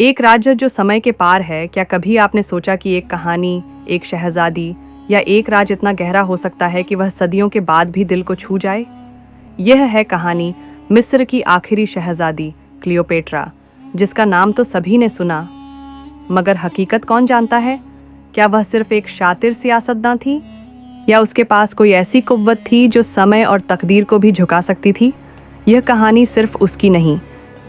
एक राज्य जो समय के पार है। क्या कभी आपने सोचा कि एक कहानी, एक शहजादी या एक राज इतना गहरा हो सकता है कि वह सदियों के बाद भी दिल को छू जाए? यह है कहानी मिस्र की आखिरी शहजादी क्लियोपेट्रा, जिसका नाम तो सभी ने सुना, मगर हकीकत कौन जानता है? क्या वह सिर्फ एक शातिर सियासतदान थी, या उसके पास कोई ऐसी कुव्वत थी जो समय और तकदीर को भी झुका सकती थी? यह कहानी सिर्फ उसकी नहीं,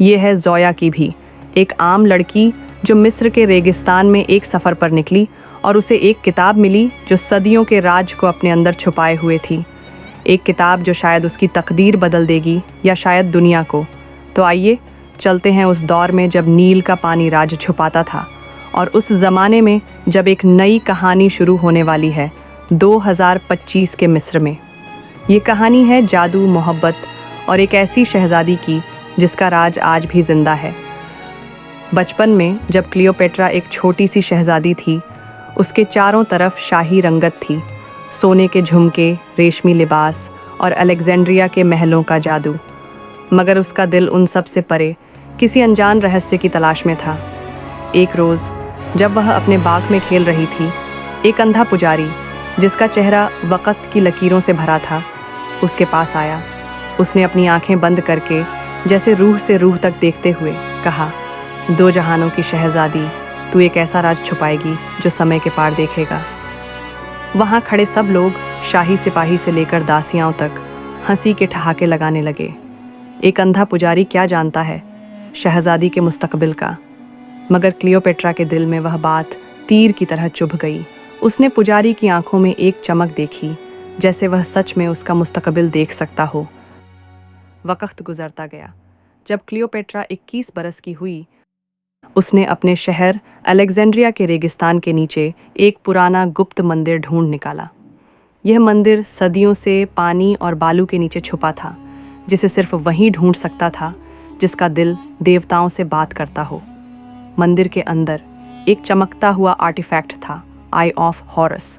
ये है ज़ोया की भी, एक आम लड़की जो मिस्र के रेगिस्तान में एक सफ़र पर निकली और उसे एक किताब मिली जो सदियों के राज को अपने अंदर छुपाए हुए थी। एक किताब जो शायद उसकी तकदीर बदल देगी, या शायद दुनिया को। तो आइए चलते हैं उस दौर में जब नील का पानी राज छुपाता था, और उस ज़माने में जब एक नई कहानी शुरू होने वाली है 2025 के मिस्र में। ये कहानी है जादू, मोहब्बत और एक ऐसी शहजादी की जिसका राज आज भी जिंदा है। बचपन में जब क्लियोपेट्रा एक छोटी सी शहजादी थी, उसके चारों तरफ शाही रंगत थी, सोने के झुमके, रेशमी लिबास और अलेक्जेंड्रिया के महलों का जादू। मगर उसका दिल उन सब से परे किसी अनजान रहस्य की तलाश में था। एक रोज़ जब वह अपने बाग में खेल रही थी, एक अंधा पुजारी जिसका चेहरा वक़्त की लकीरों से भरा था, उसके पास आया। उसने अपनी आंखें बंद करके जैसे रूह से रूह तक देखते हुए कहा, दो जहानों की शहजादी, तू एक ऐसा राज छुपाएगी जो समय के पार देखेगा। वहाँ खड़े सब लोग, शाही सिपाही से लेकर दासियाओं तक, हंसी के ठहाके लगाने लगे। एक अंधा पुजारी क्या जानता है शहजादी के मुस्तकबिल का? मगर क्लियोपेट्रा के दिल में वह बात तीर की तरह चुभ गई। उसने पुजारी की आंखों में एक चमक देखी, जैसे वह सच में उसका मुस्तकबिल देख सकता हो। वक्त गुजरता गया। जब क्लियोपेट्रा 21 बरस की हुई, उसने अपने शहर अलेक्जेंड्रिया के रेगिस्तान के नीचे एक पुराना गुप्त मंदिर ढूंढ निकाला। यह मंदिर सदियों से पानी और बालू के नीचे छुपा था, जिसे सिर्फ वहीं ढूंढ सकता था जिसका दिल देवताओं से बात करता हो। मंदिर के अंदर एक चमकता हुआ आर्टिफैक्ट था, आई ऑफ हॉरस।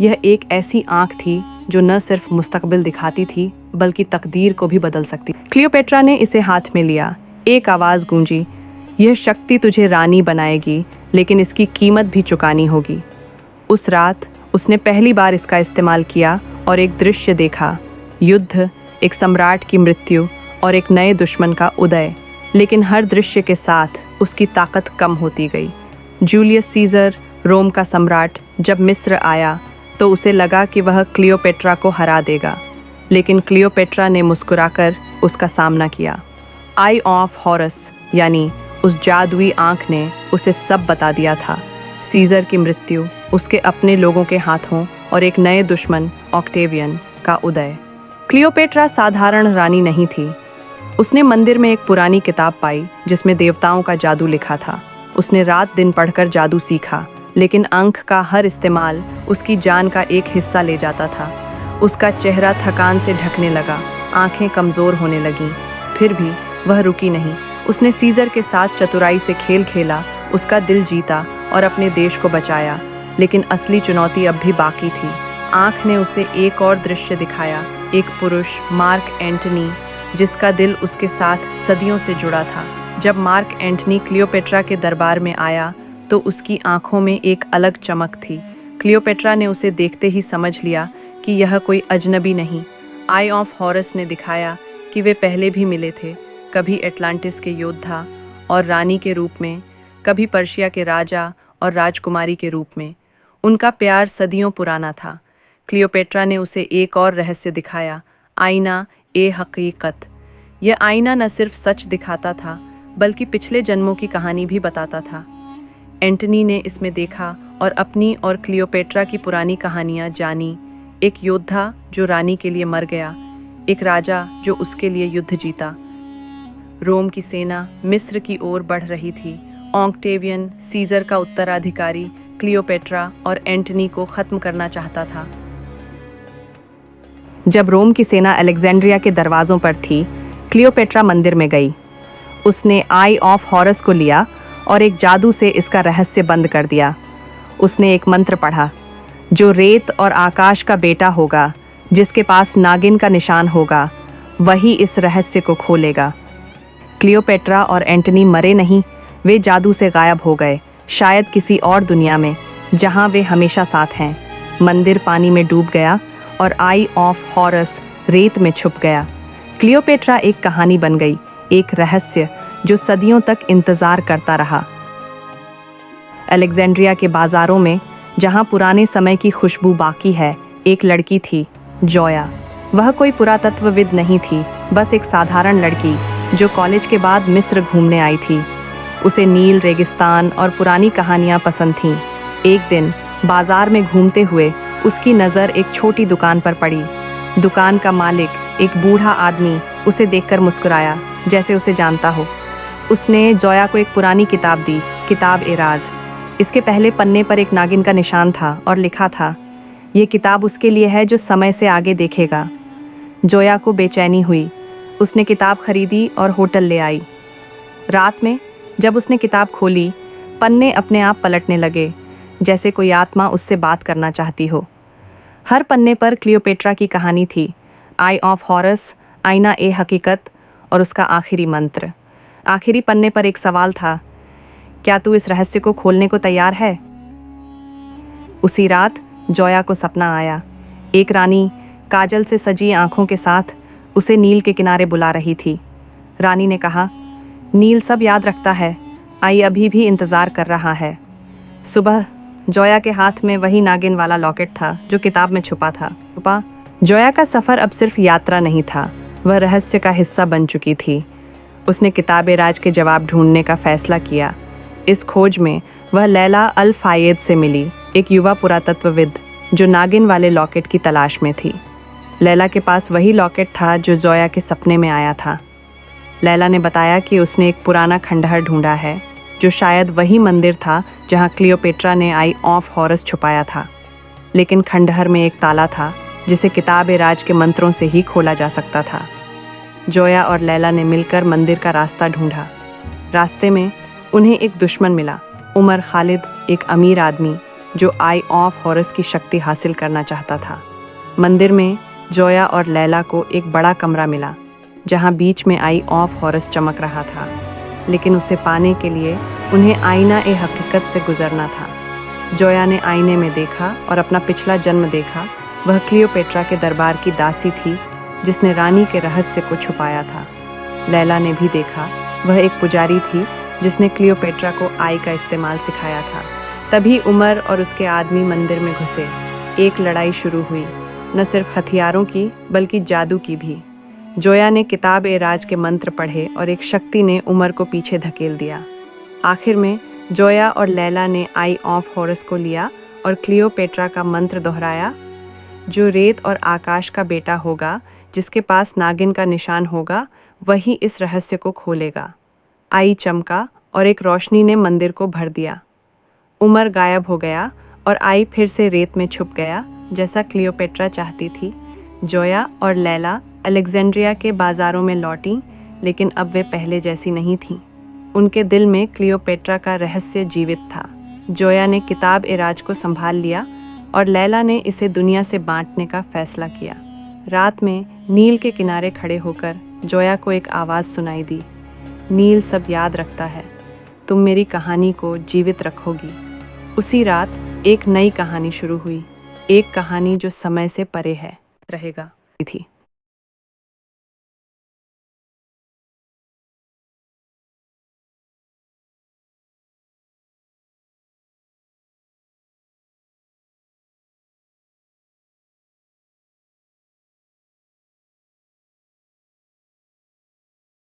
यह एक ऐसी आंख थी जो न सिर्फ मुस्तकबिल दिखाती थी, बल्कि तकदीर को भी बदल सकती। क्लियोपेट्रा ने इसे हाथ में लिया। एक आवाज़ गूंजी, यह शक्ति तुझे रानी बनाएगी, लेकिन इसकी कीमत भी चुकानी होगी। उस रात उसने पहली बार इसका इस्तेमाल किया और एक दृश्य देखा, युद्ध, एक सम्राट की मृत्यु और एक नए दुश्मन का उदय। लेकिन हर दृश्य के साथ उसकी ताकत कम होती गई। जूलियस सीजर, रोम का सम्राट, जब मिस्र आया तो उसे लगा कि वह क्लियोपेट्रा को हरा देगा, लेकिन क्लियोपेट्रा ने मुस्कुराकर उसका सामना किया। आई ऑफ हॉरस यानी उस जादुई आंख ने उसे सब बता दिया था। सीजर की मृत्यु, उसके अपने लोगों के हाथों, और एक नए दुश्मन ऑक्टेवियन का उदय। क्लियोपेट्रा साधारण रानी नहीं थी। उसने मंदिर में एक पुरानी किताब पाई जिसमें देवताओं का जादू लिखा था। उसने रात दिन पढ़कर जादू सीखा, लेकिन अंक का हर इस्तेमाल उसकी जान का एक हिस्सा ले जाता था। उसका चेहरा थकान से ढकने लगा, आंखें कमज़ोर होने लगीं। फिर भी वह रुकी नहीं। उसने सीजर के साथ चतुराई से खेल खेला, उसका दिल जीता और अपने देश को बचाया। लेकिन असली चुनौती अब भी बाकी थी। आंख ने उसे एक और दृश्य दिखाया, एक पुरुष, मार्क एंटनी, जिसका दिल उसके साथ सदियों से जुड़ा था। जब मार्क एंटनी क्लियोपेट्रा के दरबार में आया तो उसकी आंखों में एक अलग चमक थी। क्लियोपेट्रा ने उसे देखते ही समझ लिया कि यह कोई अजनबी नहीं। आई ऑफ हॉरस ने दिखाया कि वे पहले भी मिले थे, कभी एटलांटिस के योद्धा और रानी के रूप में, कभी पर्शिया के राजा और राजकुमारी के रूप में। उनका प्यार सदियों पुराना था। क्लियोपेट्रा ने उसे एक और रहस्य दिखाया, आईना ए हकीकत। यह आईना न सिर्फ सच दिखाता था, बल्कि पिछले जन्मों की कहानी भी बताता था। एंटनी ने इसमें देखा और अपनी और क्लियोपेट्रा की पुरानी कहानियाँ जानी। एक योद्धा जो रानी के लिए मर गया, एक राजा जो उसके लिए युद्ध जीता। रोम की सेना मिस्र की ओर बढ़ रही थी। ऑक्टेवियन, सीजर का उत्तराधिकारी, क्लियोपेट्रा और एंटनी को खत्म करना चाहता था। जब रोम की सेना अलेक्जेंड्रिया के दरवाज़ों पर थी, क्लियोपेट्रा मंदिर में गई। उसने आई ऑफ हॉरस को लिया और एक जादू से इसका रहस्य बंद कर दिया। उसने एक मंत्र पढ़ा, जो रेत और आकाश का बेटा होगा, जिसके पास नागिन का निशान होगा, वही इस रहस्य को खोलेगा। क्लियोपेट्रा और एंटनी मरे नहीं, वे जादू से गायब हो गए, शायद किसी और दुनिया में जहां वे हमेशा साथ हैं। मंदिर पानी में डूब गया और आई ऑफ हॉरस रेत में छुप गया। क्लियोपेट्रा एक कहानी बन गई, एक रहस्य जो सदियों तक इंतजार करता रहा। अलेक्जेंड्रिया के बाजारों में, जहां पुराने समय की खुशबू बाकी है, एक लड़की थी, जोया। वह कोई पुरातत्वविद नहीं थी, बस एक साधारण लड़की जो कॉलेज के बाद मिस्र घूमने आई थी। उसे नील, रेगिस्तान और पुरानी कहानियां पसंद थीं। एक दिन बाजार में घूमते हुए उसकी नज़र एक छोटी दुकान पर पड़ी। दुकान का मालिक, एक बूढ़ा आदमी, उसे देखकर मुस्कुराया, जैसे उसे जानता हो। उसने जोया को एक पुरानी किताब दी, किताब-ए-राज। इसके पहले पन्ने पर एक नागिन का निशान था और लिखा था, ये किताब उसके लिए है जो समय से आगे देखेगा। जोया को बेचैनी हुई। उसने किताब खरीदी और होटल ले आई। रात में जब उसने किताब खोली, पन्ने अपने आप पलटने लगे, जैसे कोई आत्मा उससे बात करना चाहती हो। हर पन्ने पर क्लियोपेट्रा की कहानी थी, आई ऑफ हॉरस, आईना-ए-हकीकत और उसका आखिरी मंत्र। आखिरी पन्ने पर एक सवाल था, क्या तू इस रहस्य को खोलने को तैयार है? उसी रात जोया को सपना आया। एक रानी काजल से सजी आंखों के साथ उसे नील के किनारे बुला रही थी। रानी ने कहा, नील सब याद रखता है, आई अभी भी इंतजार कर रहा है। सुबह जोया के हाथ में वही नागिन वाला लॉकेट था जो किताब में छुपा था। जोया का सफ़र अब सिर्फ यात्रा नहीं था, वह रहस्य का हिस्सा बन चुकी थी। उसने किताब-ए-राज के जवाब ढूंढने का फैसला किया। इस खोज में वह लैला अल फायद से मिली, एक युवा पुरातत्वविद जो नागिन वाले लॉकेट की तलाश में थी। लैला के पास वही लॉकेट था जो जोया के सपने में आया था। लैला ने बताया कि उसने एक पुराना खंडहर ढूंढा है, जो शायद वही मंदिर था जहां क्लियोपेट्रा ने आई ऑफ हॉरस छुपाया था। लेकिन खंडहर में एक ताला था जिसे किताब-ए-राज के मंत्रों से ही खोला जा सकता था। जोया और लैला ने मिलकर मंदिर का रास्ता ढूंढा। रास्ते में उन्हें एक दुश्मन मिला, उमर खालिद, एक अमीर आदमी जो आई ऑफ हॉरस की शक्ति हासिल करना चाहता था। मंदिर में जोया और लैला को एक बड़ा कमरा मिला, जहां बीच में आई ऑफ हॉरस चमक रहा था, लेकिन उसे पाने के लिए उन्हें आईना-ए-हकीकत से गुजरना था। जोया ने आईने में देखा और अपना पिछला जन्म देखा। वह क्लियोपेट्रा के दरबार की दासी थी जिसने रानी के रहस्य को छुपाया था। लैला ने भी देखा, वह एक पुजारी थी जिसने क्लियोपेट्रा को आई का इस्तेमाल सिखाया था। तभी उमर और उसके आदमी मंदिर में घुसे। एक लड़ाई शुरू हुई, न सिर्फ हथियारों की बल्कि जादू की भी। जोया ने किताब-ए-राज के मंत्र पढ़े और एक शक्ति ने उमर को पीछे धकेल दिया। आखिर में जोया और लैला ने आई ऑफ हॉरस को लिया और क्लियोपेट्रा का मंत्र दोहराया, जो रेत और आकाश का बेटा होगा, जिसके पास नागिन का निशान होगा, वही इस रहस्य को खोलेगा। आई चमका और एक रोशनी ने मंदिर को भर दिया। उमर गायब हो गया और आई फिर से रेत में छुप गया, जैसा क्लियोपेट्रा चाहती थी। जोया और लैला अलेक्जेंड्रिया के बाजारों में लौटीं, लेकिन अब वे पहले जैसी नहीं थीं। उनके दिल में क्लियोपेट्रा का रहस्य जीवित था। जोया ने किताब-ए-राज को संभाल लिया और लैला ने इसे दुनिया से बांटने का फैसला किया। रात में नील के किनारे खड़े होकर जोया को एक आवाज़ सुनाई दी, नील सब याद रखता है, तुम मेरी कहानी को जीवित रखोगी। उसी रात एक नई कहानी शुरू हुई, एक कहानी जो समय से परे है रहेगा थी।